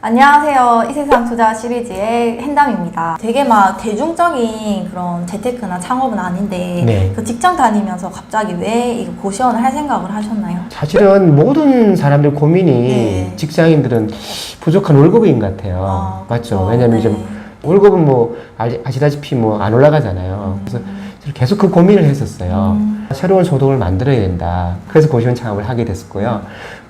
안녕하세요. 이 세상 투자 시리즈의 hen담입니다. 되게 막 대중적인 그런 재테크나 창업은 아닌데 네. 그 직장 다니면서 갑자기 왜 이거 고시원을 할 생각을 하셨나요? 사실은 모든 사람들 고민이 네. 직장인들은 부족한 월급인 것 같아요. 아, 맞죠? 그렇죠. 왜냐면 네. 좀 월급은 뭐 아시다시피 뭐 안 올라가잖아요. 그래서 계속 그 고민을 했었어요. 새로운 소득을 만들어야 된다. 그래서 고시원 창업을 하게 됐었고요.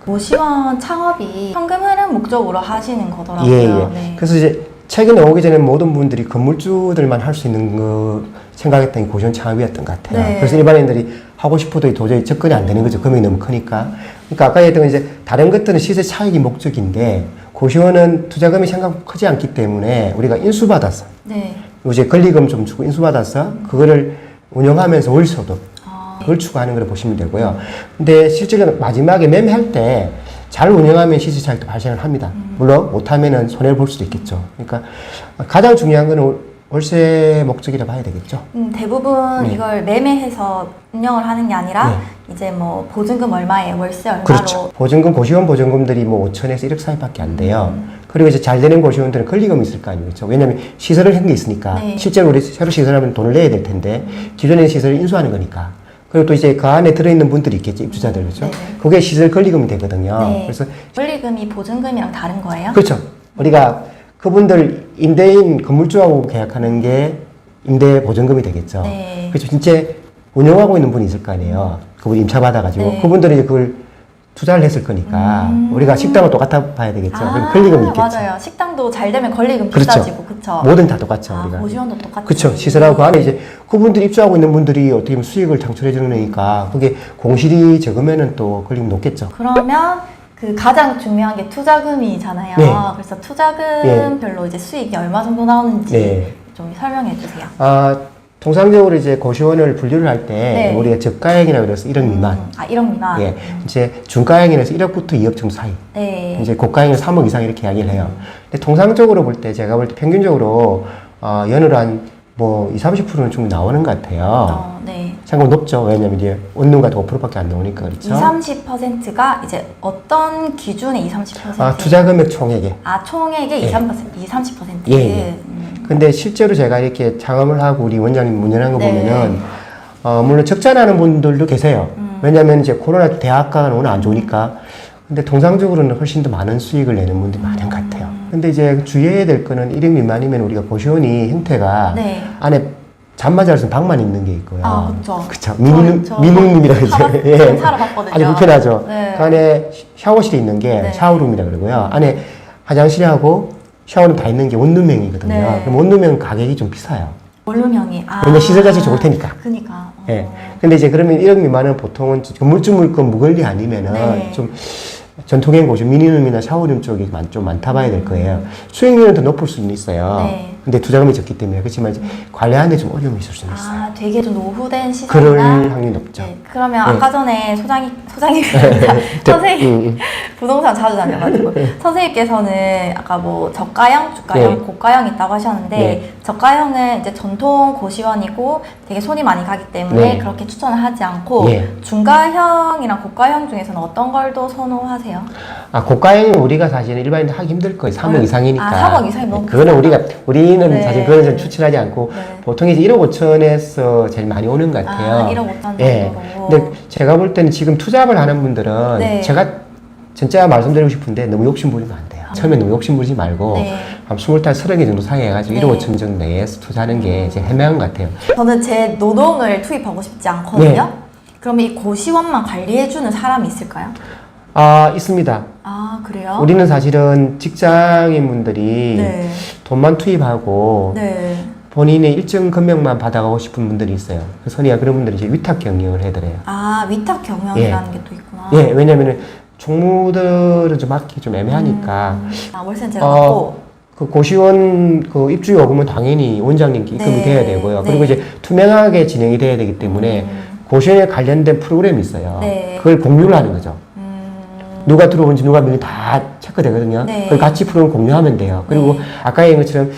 고시원 창업이 현금 흐름 목적으로 하시는 거더라고요. 예. 네. 그래서 이제 책이 나오기 전에 모든 분들이 건물주들만 할 수 있는 거 생각했던 게 고시원 창업이었던 것 같아요. 네. 그래서 일반인들이 하고 싶어도 도저히 접근이 안 되는 거죠. 금액이 너무 크니까. 그러니까 아까 얘기했던 건 이제 다른 것들은 시세 차익이 목적인데 고시원은 투자금이 생각 크지 않기 때문에 우리가 인수받아서 네. 이제 권리금 좀 주고 인수받아서 그거를 운영하면서 월소득 그걸 추구하는 걸 보시면 되고요. 근데 실제로 마지막에 매매할 때 잘 운영하면 시세 차익도 발생을 합니다. 물론 못하면은 손해를 볼 수도 있겠죠. 그러니까 가장 중요한 거는 월세 목적이라 봐야 되겠죠. 대부분 네. 이걸 매매해서 운영을 하는 게 아니라 네. 이제 뭐 보증금 얼마에 월세 얼마로 그렇죠. 보증금, 고시원 보증금들이 뭐 5천에서 1억 사이밖에 안 돼요. 그리고 이제 잘 되는 고시원들은 권리금이 있을 거 아니겠죠. 왜냐면 시설을 한 게 있으니까. 네. 실제로 우리 새로 시설하면 돈을 내야 될 텐데 기존의 시설을 인수하는 거니까. 그리고 또 이제 그 안에 들어있는 분들이 있겠죠. 입주자들, 그렇죠. 네. 그게 시설 권리금이 되거든요. 네. 그래서 권리금이 보증금이랑 다른 거예요? 그렇죠. 우리가 그분들 임대인 건물주하고 계약하는 게 임대 보증금이 되겠죠. 네. 그렇죠. 진짜 운영하고 있는 분이 있을 거 아니에요. 그분 임차 받아가지고 네. 그분들이 이제 그걸 투자를 했을 거니까 우리가 식당은 똑같아 봐야 되겠죠. 그럼 권리금이 있겠죠. 맞아요. 식당도 잘 되면 권리금 그렇죠. 비싸지고, 그쵸? 뭐든 다 똑같죠. 우리가. 고시원도 똑같죠. 그렇죠. 시설하고 그 안에 이제 그분들이 입주하고 있는 분들이 어떻게 보면 수익을 창출해 주는 거니까 그게 공실이 적으면은 또 권리금 높겠죠. 그러면 그 가장 중요한 게 투자금이잖아요. 네. 그래서 투자금별로 이제 수익이 얼마 정도 나오는지 네. 좀 설명해 주세요. 통상적으로 이제 고시원을 분류를 할 때 네. 우리가 저가형이라고 그래서 1억 미만. 1억 미만. 예. 이제 중가형에서 1억부터 2억 정도 사이. 네. 이제 고가형은 3억 이상 이렇게 이야기를 해요. 근데 통상적으로 볼 때 제가 볼 때 평균적으로 연으로 한 뭐 20, 30%는 충분히 나오는 것 같아요. 네. 상금 높죠. 왜냐면 이제 원룸 같은 5%밖에 안 나오니까 그렇죠. 20, 30%가 이제 어떤 기준의 20, 30%? 투자 금액 총액에. 총액의 예. 20, 30%? 예, 예. 근데 실제로 제가 이렇게 창업을 하고 우리 원장님 운영한 거 네. 보면은 물론 적자나는 분들도 계세요. 왜냐면 이제 코로나 대학가가 워낙 안 좋으니까. 근데 통상적으로는 훨씬 더 많은 수익을 내는 분들이 많은 것 같아요. 근데 이제 주의해야 될 거는 1억 미만이면 우리가 고시원이 형태가 네. 안에 잠만 잘 수 있는 방만 있는 게 있고요. 그쵸. 그쵸. 미니룸이라고 하죠. 예. 살아봤거든요. 아주 불편하죠. 네. 그 안에 샤워실이 있는 게 네. 샤워룸이라 그러고요. 안에 화장실하고 샤워는 다 있는 게 원룸형이거든요. 네. 그럼 원룸형 가격이 좀 비싸요. 원룸형이. 왜냐면 시설 자체가 좋을 테니까. 그니까. 예. 근데 이제 그러면 1억 미만은 보통은 건물주 물건 무권리 아니면은 네. 좀 전통형 고시원 미니룸이나 샤워룸 쪽이 좀 많다 봐야 될 거예요. 수익률은 더 높을 수는 있어요. 네. 근데 투자금이 적기 때문에. 그렇지만 이제 관리하는데 좀 어려움이 있을 수는 있어요. 되게 좀 노후된 그럴 시설이나. 확률이 높죠. 네. 그러면 네. 아까 전에 소장님 선생님 부동산 자주 다녀가지고 선생님께서는 아까 뭐 저가형, 주가형, 네. 고가형 있다고 하셨는데 네. 저가형은 이제 전통 고시원이고 되게 손이 많이 가기 때문에 네. 그렇게 추천을 하지 않고 네. 중가형이랑 고가형 중에서는 어떤 걸 더 선호하세요? 고가형은 우리가 사실은 일반인들 하기 힘들 거예요. 3억 이상이니까. 3억 이상이 너무 그거는 비싸다. 우리는 네. 사실 그거는 좀 추천하지 않고 네. 보통 이제 1억 5천에서 제일 많이 오는 것 같아요. 1억 5천 정도로. 예. 근데 제가 볼 때는 지금 투자를 하는 분들은 네. 제가 진짜 말씀드리고 싶은데 너무 욕심 부리면 안 돼요. 처음에 너무 욕심 부리지 말고 네. 한 25, 30개 정도 사용해가지고 네. 1억 5천 정도 내에서 투자하는 게 이제 현명한 것 같아요. 저는 제 노동을 투입하고 싶지 않거든요. 네. 그러면 이 고시원만 관리해주는 사람이 있을까요? 있습니다. 그래요? 우리는 사실은 직장인분들이 네. 돈만 투입하고 네. 본인의 일정 금액만 받아가고 싶은 분들이 있어요. 그래서 선이야 그런 분들이 이제 위탁 경영을 해드려요. 위탁 경영이라는 게 또 있구나. 예, 왜냐면은 총무들은 좀 맡기 좀 애매하니까. 월세는 제가 받고. 그 고시원 그 입주 요금은 당연히 원장님께 입금이 네. 돼야 되고요. 네. 그리고 이제 투명하게 진행이 돼야 되기 때문에 고시원에 관련된 프로그램이 있어요. 네. 그걸 공유를 하는 거죠. 누가 들어온지 누가 명이 다 체크되거든요. 네. 그걸 같이 프로그램 공유하면 돼요. 그리고 네. 아까 얘기한 것처럼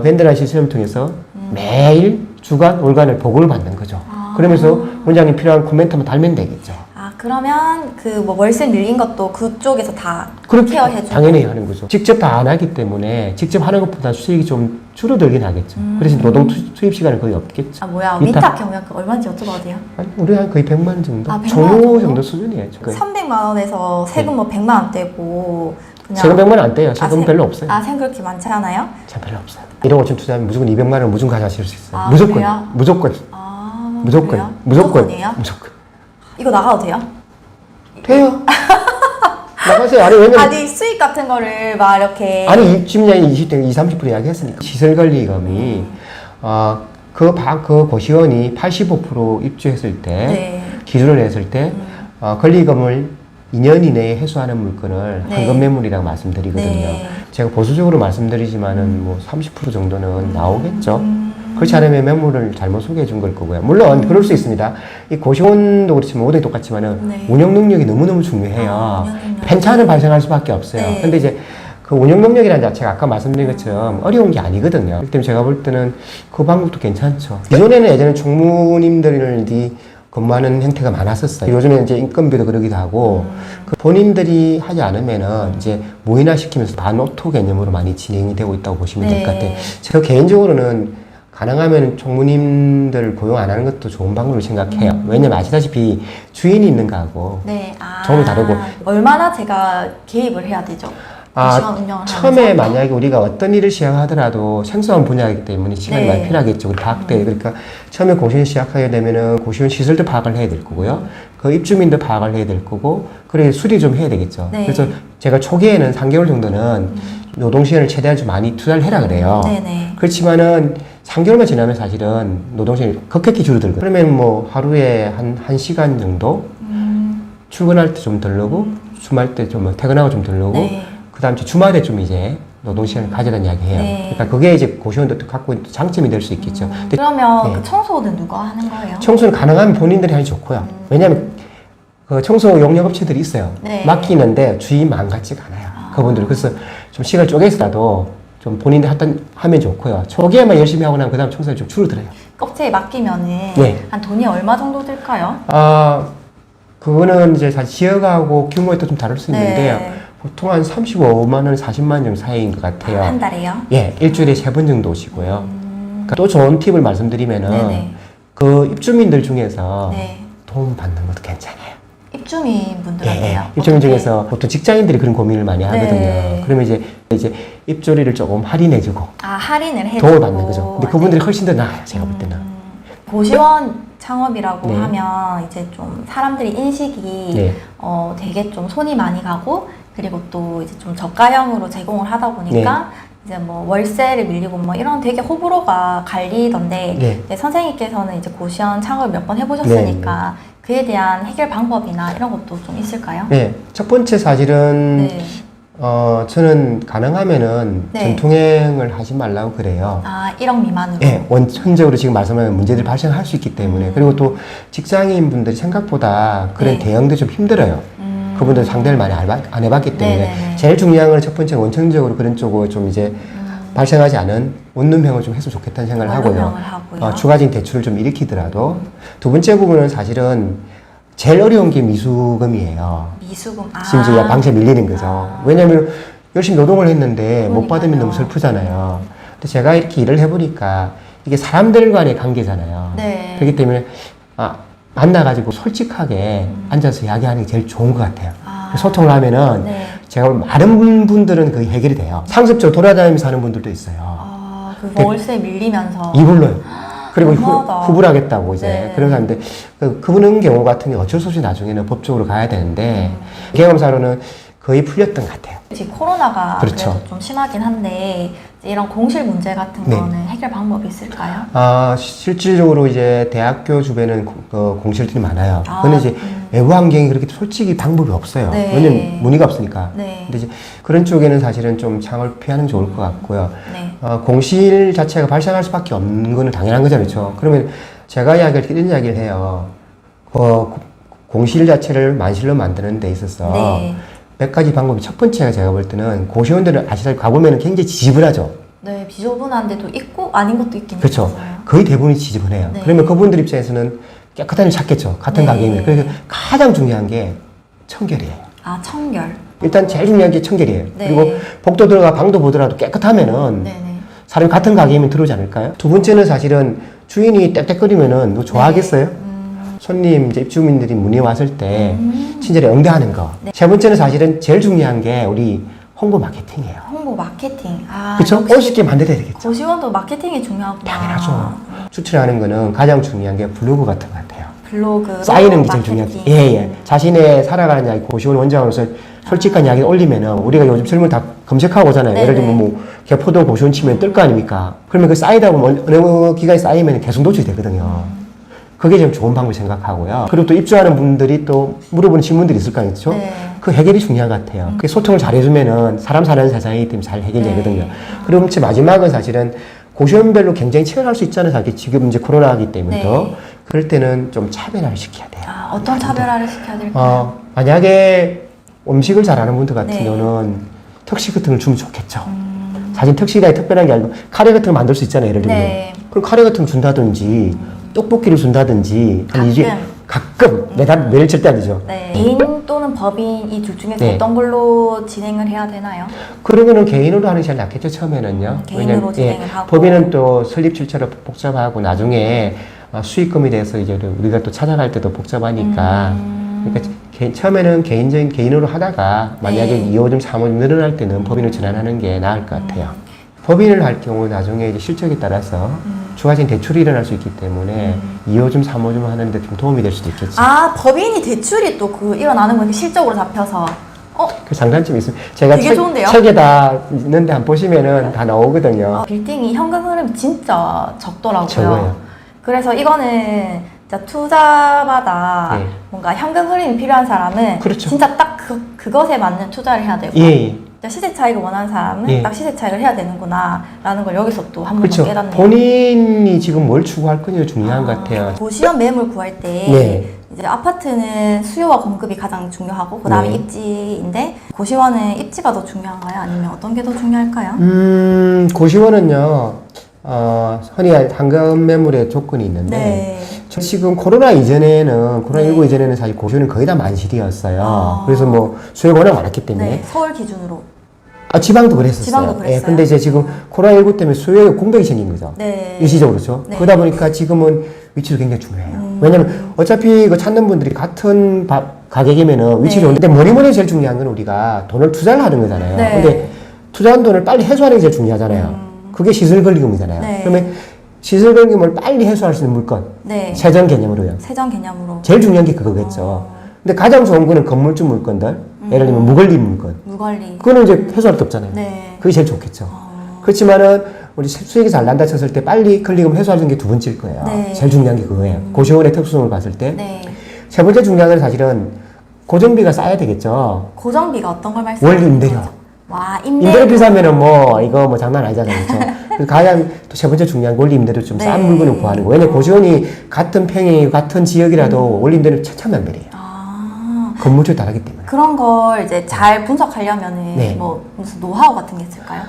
밴드라는 시스템을 통해서 매일 주간 월간을 보고를 받는 거죠. 그러면서 원장님 필요한 코멘트만 달면 되겠죠. 그러면 그 뭐 월세 밀린 것도 그쪽에서 다 그렇게 케어해주고. 당연히 하는 거죠. 직접 다 안 하기 때문에 직접 하는 것보다 수익이 좀 줄어들긴 하겠죠. 그래서 노동 투입 시간은 거의 없겠죠. 뭐야, 위탁 경력 얼마인지 여쭤봐도 돼요? 아니, 우리 한 거의 100만 원 정도. 100만 원 종로 정도? 정도 수준이에요. 거의. 300만 원에서 세금 뭐 100만 원 떼고 그냥 세금 100만 원 안 떼요. 세금 별로 없어요. 세금 그렇게 많지 않아요? 참 별로 없어요. 1억 5천 투자하면 무조건 200만 원 무조건 가져가실 수 있어요. 그래요? 무조건. 무조건. 그래요? 무조건. 무조건이에요? 무조건. 이거 나가도 돼요? 돼요. 나가세요. 아니, 왜냐면. 아니, 수익 같은 거를 막 이렇게. 아니, 입주민량이 20% 30% 이야기했으니까. 시설관리금이, 그 고시원이 85% 입주했을 때, 네. 기준을 했을 때, 권리금을 2년 이내에 회수하는 물건을 네. 현금 매물이라고 말씀드리거든요. 네. 제가 보수적으로 말씀드리지만은 뭐 30% 정도는 나오겠죠. 그렇지 않으면 매물을 잘못 소개해 준 걸 거고요. 물론 그럴 수 있습니다. 이 고시원도 그렇지만 모든 게 똑같지만은 네. 운영 능력이 너무너무 중요해요. 운영 능력. 편차는 발생할 수밖에 없어요. 네. 근데 이제 그 운영 능력이라는 자체가 아까 말씀드린 것처럼 어려운 게 아니거든요. 그렇기 때문에 제가 볼 때는 그 방법도 괜찮죠. 기존에는 예전에 총무님들이 근무하는 형태가 많았었어요. 요즘에 이제 인건비도 그러기도 하고, 그 본인들이 하지 않으면은 이제 무인화시키면서 반오토 개념으로 많이 진행이 되고 있다고 보시면 될 것 같아요. 제가 개인적으로는 가능하면 총무님들을 고용 안 하는 것도 좋은 방법으로 생각해요. 왜냐면 아시다시피 주인이 있는 거하고 네. 조금 다르고. 얼마나 제가 개입을 해야 되죠? 고시원 운영을 처음에 하면서? 만약에 우리가 어떤 일을 시작하더라도 생소한 분야이기 때문에 시간이 네. 많이 필요하겠죠. 우리 파악돼. 그러니까 처음에 고시원 시작하게 되면은 고시원 시설도 파악을 해야 될 거고요. 그 입주민도 파악을 해야 될 거고, 그래 수리 좀 해야 되겠죠. 네. 그래서 제가 초기에는 3개월 정도는 노동시간을 최대한 좀 많이 투자를 해라 그래요. 네네. 그렇지만은 3개월만 지나면 사실은 노동시간이 급격히 줄어들거든요. 그러면 뭐 하루에 한 1시간 정도 출근할 때 좀 덜 넣고 주말 때 좀 퇴근하고 좀 덜 넣고 네. 그 다음 주 주말에 좀 이제 노동시간을 가져라는 이야기 해요. 네. 그러니까 그게 이제 고시원도 갖고 있는 장점이 될 수 있겠죠. 근데 그러면 네. 그 청소는 누가 하는 거예요? 청소는 가능하면 본인들이 하기 좋고요. 왜냐하면 그 청소 용역업체들이 있어요. 네. 맡기는데 주인 마음 같지가 않아요. 그분들이. 그래서 좀 시간을 쪼개서라도 좀 본인들이 하면 좋고요. 초기에만 열심히 하고 나면 그 다음 청소가 좀 줄어들어요. 업체에 맡기면은 네. 한 돈이 얼마 정도 들까요? 그거는 이제 사실 지역하고 규모에 또 좀 다를 수 있는데요. 네. 보통 한 35만 원, 40만 원 정도 사이인 것 같아요. 한 달에요? 예, 일주일에 3번 정도 오시고요. 그러니까 또 좋은 팁을 말씀드리면은 네네. 그 입주민들 중에서 네. 도움 받는 것도 괜찮아요. 입주민 분들한테요? 입주민 중에서 보통 직장인들이 그런 고민을 많이 하거든요. 네. 그러면 이제 입조리를 조금 할인해주고 할인을 해주고 도움을 받는 거죠. 근데 그분들이 훨씬 더 나아요, 제가 볼 때는. 고시원 창업이라고 네. 하면 이제 좀 사람들이 인식이 네. 되게 좀 손이 많이 가고 그리고 또 이제 좀 저가형으로 제공을 하다 보니까 이제 뭐 월세를 밀리고 뭐 이런 되게 호불호가 갈리던데 네. 이제 선생님께서는 이제 고시원 창업을 몇 번 해보셨으니까 그에 대한 해결 방법이나 이런 것도 좀 있을까요? 네, 첫 번째 사실은 네. 저는 가능하면은 네. 전통행을 하지 말라고 그래요. 1억 미만으로. 예, 원천적으로 지금 말씀하신 문제들이 발생할 수 있기 때문에. 그리고 또 직장인 분들이 생각보다 그런 네. 대응도 좀 힘들어요. 그분들 상대를 많이 안 해봤기 때문에. 네네네. 제일 중요한 건 첫 번째 원천적으로 그런 쪽으로 좀 이제 발생하지 않은 원룸형을 좀 했으면 좋겠다는 생각을 하고요. 원룸형을 하고요. 추가적인 대출을 좀 일으키더라도. 두 번째 부분은 사실은 제일 어려운 게 미수금이에요. 미수금. 심지어 방치에 밀리는 거죠. 왜냐하면 열심히 노동을 했는데 못 받으면 너무 슬프잖아요. 근데 제가 이렇게 일을 해보니까 이게 사람들 간의 관계잖아요. 네. 그렇기 때문에 만나가지고 솔직하게 앉아서 이야기하는 게 제일 좋은 것 같아요. 소통을 하면은 네. 제가 보면 많은 분들은 그게 해결이 돼요. 상습적으로 돌아다니면서 하는 분들도 있어요. 그 월세 밀리면서. 이불로요. 그리고 너무하다. 후불하겠다고 이제 네. 그런 사람인데 그분 경우 같은 게 어쩔 수 없이 나중에는 법적으로 가야 되는데 경험사로는 거의 풀렸던 것 같아요. 지금 코로나가 그렇죠. 그래도 좀 심하긴 한데 이제 이런 공실 문제 같은 네. 거는 해결 방법이 있을까요? 실질적으로 이제 대학교 주변에는 공실들이 많아요. 근데 이제 외부 환경이 그렇게 솔직히 방법이 없어요. 네. 왜냐면 문의가 없으니까. 네. 근데 이제 그런 쪽에는 사실은 좀 창을 피하는 게 좋을 것 같고요. 네. 공실 자체가 발생할 수밖에 없는 거는 당연한 거죠, 그렇죠? 그러면 제가 이런 이야기를 해요. 공실 자체를 만실로 만드는 데 있어서 네. 몇 가지 방법이 첫 번째가 제가 볼 때는 고시원들은 아시다시피 가보면 굉장히 지저분하죠. 네, 비좁은한 데도 있고 아닌 것도 있긴 그렇죠. 있어요. 거의 대부분이 지저분해요. 네. 그러면 그분들 입장에서는 깨끗한 일 찾겠죠. 같은 네. 가게이면. 그래서 가장 중요한 게 청결이에요. 아, 청결. 일단 제일 중요한 게 청결이에요. 네. 그리고 복도 들어가 방도 보더라도 깨끗하면은 네네. 사람이 같은 가게이면 들어오지 않을까요? 두 번째는 사실은 주인이 떽떽거리면은 너 좋아하겠어요? 손님, 이제 입주민들이 문의 왔을 때 친절히 응대하는 거. 네. 세 번째는 사실은 제일 중요한 게 우리 홍보 마케팅이에요. 홍보 마케팅. 아, 그쵸? 역시 멋있게 만들어야 되겠죠. 고시원도 마케팅이 중요하구나. 당연하죠. 추천하는 거는 가장 중요한 게 블로그 같은 것 같아요. 블로그. 쌓이는 게 제일 중요하지. 예, 예. 자신의 살아가는 이야기, 고시원 원장으로서 솔직한 이야기를 올리면은 우리가 요즘 젊은 다 검색하고 오잖아요. 네네. 예를 들면 뭐 개포동 고시원 치면 뜰 거 아닙니까? 그러면 그 쌓이다 보면 어느 기간이 쌓이면 계속 노출이 되거든요. 그게 좀 좋은 방법을 생각하고요. 그리고 또 입주하는 분들이 또 물어보는 질문들이 있을 거 아니죠? 네. 그 해결이 중요한 것 같아요. 그 소통을 잘 해주면은 사람 사는 세상이기 때문에 잘 해결되거든요. 네. 그럼 제 마지막은 사실은 고시원별로 굉장히 치열할 수 있잖아요. 사실 지금 이제 코로나이기 때문에 더. 네. 그럴 때는 좀 차별화를 시켜야 돼요. 아, 어떤 차별화를 시켜야 될까요? 만약에 음식을 잘하는 분들 같은 네. 경우는 특식 같은 걸 주면 좋겠죠. 사실 특식이 특별한 게 아니고 카레 같은 거 만들 수 있잖아요. 예를 들면. 네. 그럼 카레 같은 거 준다든지 떡볶이를 준다든지 한 이게 가끔 매일 절대 아니죠. 네. 개인 또는 법인 이 둘 중에서 네. 어떤 걸로 진행을 해야 되나요? 그러면은 개인으로 하는 게 제일 낫겠죠, 처음에는요. 개인으로 왜냐면, 진행을 하고. 법인은 또 설립 절차가 복잡하고 나중에 수익금에 대해서 이제 우리가 또 찾아갈 때도 복잡하니까. 그러니까 처음에는 개인으로 하다가 만약에 네. 2호점, 3호점 늘어날 때는 법인으로 전환하는 게 나을 것 같아요. 법인을 할 경우 나중에 이제 실적에 따라서 추가적인 대출이 일어날 수 있기 때문에 2호점, 3호점 하는데 좀 도움이 될 수도 있겠죠. 아, 법인이 대출이 또 그 일어나는 거 이렇게 실적으로 잡혀서. 그 장단점이 있습니다. 제가 되게 좋은데요? 책에 다 있는데 한번 보시면은 다 나오거든요. 빌딩이 현금 흐름이 진짜 적더라고요. 적어요. 그래서 이거는 진짜 투자마다 네. 뭔가 현금 흐름이 필요한 사람은 그렇죠. 진짜 딱 그것에 맞는 투자를 해야 되고 예. 진짜 시세 차익을 원하는 사람은 예. 딱 시세 차익을 해야 되는구나 라는 걸 여기서 또 한 번 더 그렇죠. 깨닫네요. 본인이 지금 뭘 추구할 거냐가 중요한 것 같아요. 고시원 매물 구할 때 네. 이제 아파트는 수요와 공급이 가장 중요하고 그 다음에 네. 입지인데 고시원은 입지가 더 중요한가요? 아니면 어떤 게 더 중요할까요? 고시원은요, 흔히 황금 매물의 조건이 있는데, 네. 지금 코로나 이전에는, 코로나19 이전에는 사실 고시원은 거의 다 만실이었어요. 그래서 뭐 수요가 워낙 많았기 때문에. 네, 서울 기준으로. 지방도 그랬었어요. 지방도 그랬어요? 근데 이제 지금 코로나19 때문에 수요에 공백이 생긴 거죠. 네. 일시적으로 그렇죠. 네. 그러다 보니까 지금은 위치도 굉장히 중요해요. 왜냐면 어차피 그 찾는 분들이 같은 가격이면은 위치 네. 좋은데 뭐니 제일 중요한 건 우리가 돈을 투자를 하는 거잖아요. 네. 근데 투자한 돈을 빨리 회수하는 게 제일 중요하잖아요. 그게 시설걸리금이잖아요. 네. 그러면 시설걸리금을 빨리 회수할 수 있는 물건, 네. 세전 개념으로요. 세전 개념으로. 제일 중요한 게 그거겠죠. 근데 가장 좋은 거는 건물주 물건들, 예를 들면 무걸림 물건. 무관리. 그거는 이제 회수할 게 없잖아요. 네. 그게 제일 좋겠죠. 그렇지만은 우리 수익이 잘 난다 쳤을 때 빨리 클릭을 회수하는 게 두 번째일 거예요. 네. 제일 중요한 게 그거예요. 고시원의 특수성을 봤을 때. 네. 세 번째 중요한 건 사실은 고정비가 쌓여야 되겠죠. 고정비가 어떤 걸 말씀하시는 월 임대료. 거죠? 와, 임대료 비싸면은 뭐 이거 뭐 장난 아니잖아요. 그렇죠? 그래서 가장 또 세 번째 중요한 건 월 임대료 좀 싼 네. 물건을 구하는 거. 왜냐면 고시원이 같은 평이 같은 지역이라도 월 임대료 천차만별이에요. 아, 건물주에 다르기 때문에. 그런 걸 이제 잘 분석하려면은 네. 뭐 무슨 노하우 같은 게 있을까요?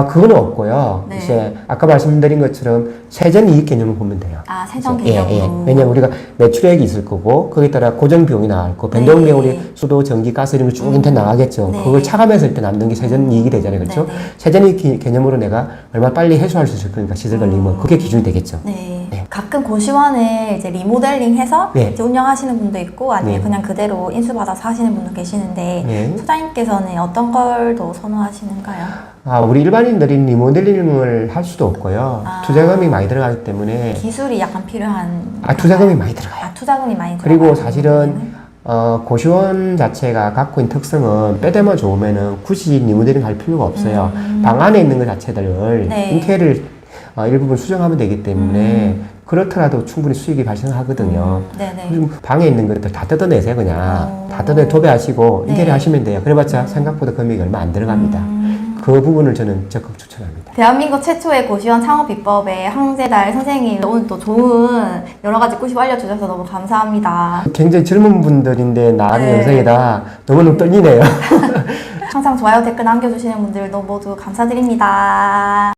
그건 없고요. 네. 이제 아까 말씀드린 것처럼 세전 이익 개념을 보면 돼요. 아, 세전 그래서, 개념으로. 왜냐면 우리가 매출액이 있을 거고 거기에 따라 고정 비용이 나갈 거고 변동 비용 우리 수도, 전기, 가스 이런 거 쭉 인터넷 나가겠죠. 네. 그걸 차감해서 일단 남는 게 세전 이익이 되잖아요. 그렇죠? 네, 네. 세전 이익 개념으로 내가 얼마 빨리 해소할 수 있을 거니까 시설 걸리면 그게 기준이 되겠죠. 네. 네. 가끔 고시원을 이제 리모델링해서 네. 이제 운영하시는 분도 있고 아니면 네. 그냥 그대로 인수받아서 하시는 분도 계시는데 네. 소장님께서는 어떤 걸 더 선호하시는가요? 우리 일반인들이 리모델링을 할 수도 없고요. 투자금이 많이 들어가기 때문에 기술이 약간 필요한. 투자금이 많이 들어가요. 투자금이 많이 그리고 들어가요. 사실은 고시원 자체가 갖고 있는 특성은 빼대만 좋으면은 굳이 리모델링 할 필요가 없어요. 방 안에 있는 것 자체들을 네. 인테리어를 일부분 수정하면 되기 때문에 그렇더라도 충분히 수익이 발생하거든요. 네네. 요즘 방에 있는 것들 다 뜯어내세요, 그냥. 다 뜯어내 도배하시고 네. 인테리어 하시면 돼요. 그래봤자 생각보다 금액이 얼마 안 들어갑니다. 그 부분을 저는 적극 추천합니다. 대한민국 최초의 고시원 창업 비법에 황재달 선생님 오늘 또 좋은 여러 가지 꿀팁 알려주셔서 너무 감사합니다. 굉장히 젊은 분들인데 나는 네. 영상이다. 너무너무 떨리네요. 항상 좋아요 댓글 남겨주시는 분들도 모두 감사드립니다.